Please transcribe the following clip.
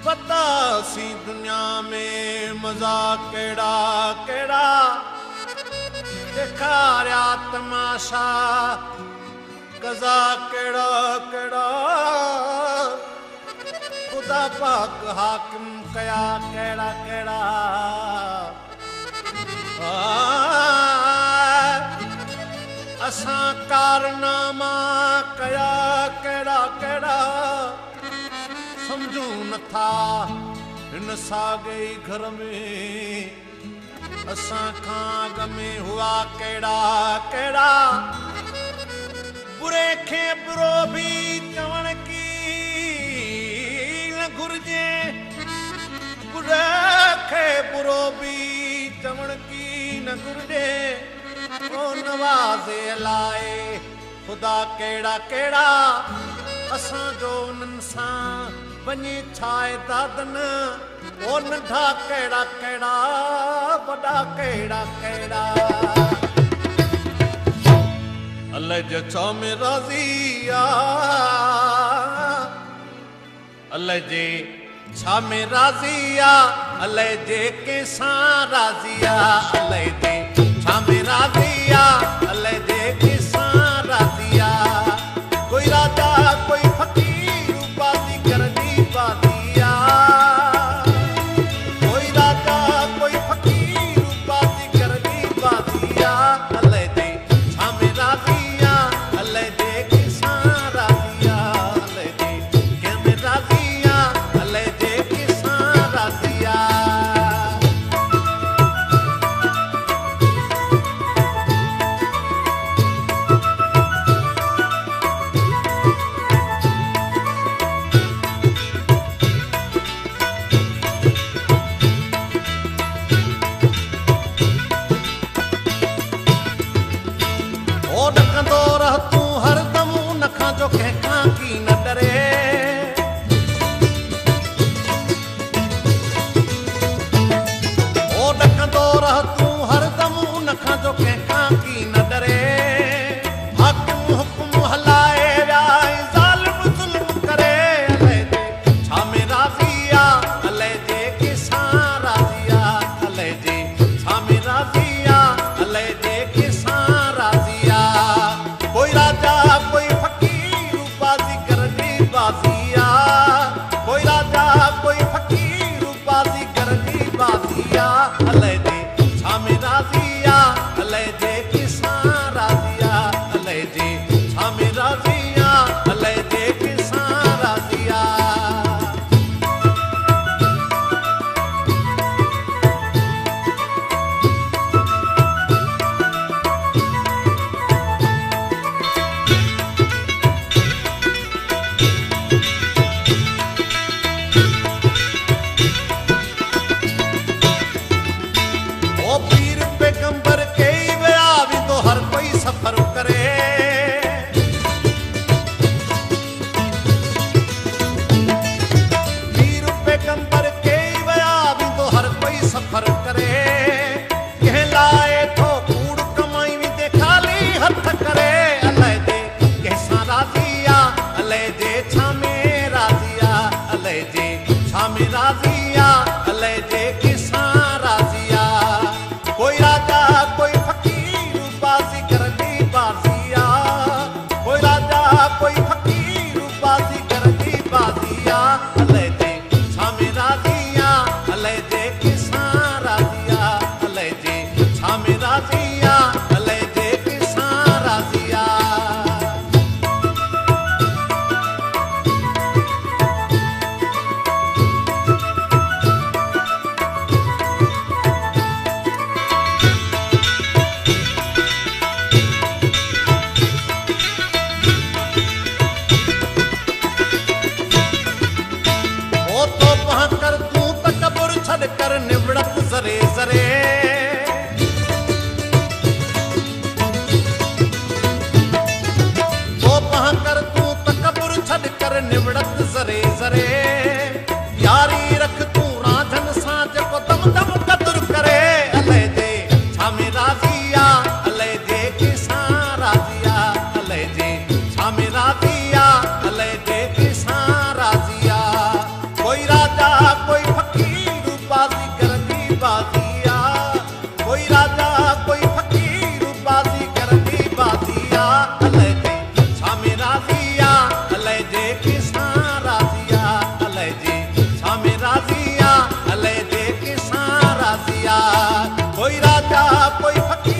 पता सी दुनिया में मजा केड़ा केड़ा देखा रहा तमाशा कजा केड़ा केड़ा खुदा पाक हाकिम कया केड़ा केड़ा असा कारनामा कया केड़ा केड़ा समझू न था इन सागे घर में असा खाग में हुआ केड़ा केड़ा बुरे खे बुरो भी चवण की न घुर्जे बुरे खे बुरो भी चवण की न घुर्जे ओ नवाज़े लाए खुदा केड़ा केड़ा असा जो उन्हनि सां वञी छाए दादन ओ नंढा केड़ा केड़ा वॾा केड़ा केड़ा अल्लाह जो चौ में राज़ी आ अल्लाह जे छा में राज़ी आ अल्लाह जे कंहिंसां राज़ी आ अल्लाह जे छा में राज़ी आ अल्लाह जे कंहिंसां राज़ी आ कोई राजा कोई फकीर बाजी करनी बाजिया कोई राजा कोई फकीर बाजी करनी बाजिया अल्लाह दे छामे राजिया अल्लाह दे किसा राजिया अल्लाह दे के में राजिया अल्लाह दे किसा राजिया जो कहका की न डरे ओ डकंदो रह तू हरदम उनखां जो कहका की न डरे हाकिम हुक्म हलाए विया ज़ालिम ज़ुल्म करे अल्लाह जे छा में राज़िया अल्लाह जे किसां राज़िया अल्लाह जे छा में राज़िया अल्लाह जे किसां राज़िया कोई राजा कोई बाजिया कोई राजा कोई फकीर बाजी करनी बाजिया अल्लाह दे छा में राजिया अल्लाह दे किसा राजिया अल्लाह दे छा में राजिया अल्लाह दे किसा राजिया सफर करे वीर पैगंबर के वया भी तो हर कोई सफर करे कह लाए तो कूड़ कमाई भी दे खाली हथ करे अल्लाह दे कैसा राजिया अल्लाह दे छा में राजिया अल्लाह दे छा में राजिया अल्लाह दे किसा राजिया कोई राजा कोई फकीर बाजी करनी बाजिया कोई राजा कोई फकीर बाजी करनी बाजिया अल्लाह दे छा में राजिया अल्लाह दे किसा राजिया अल्लाह दे छा में राजिया अल्लाह दे किसा राजिया कर निवड़त जरे जरे तो पहा कर तू तकबर छड़ कर निवड़त जरे जरे यारी रख तू राधन साज को दम दम कदर करे अल्लाह दे छा में राजिया अल्लाह दे किसा राजिया अल्लाह दे छा में राजिया अल्लाह दे किसा राजिया कोई राजा जा कोई फकीर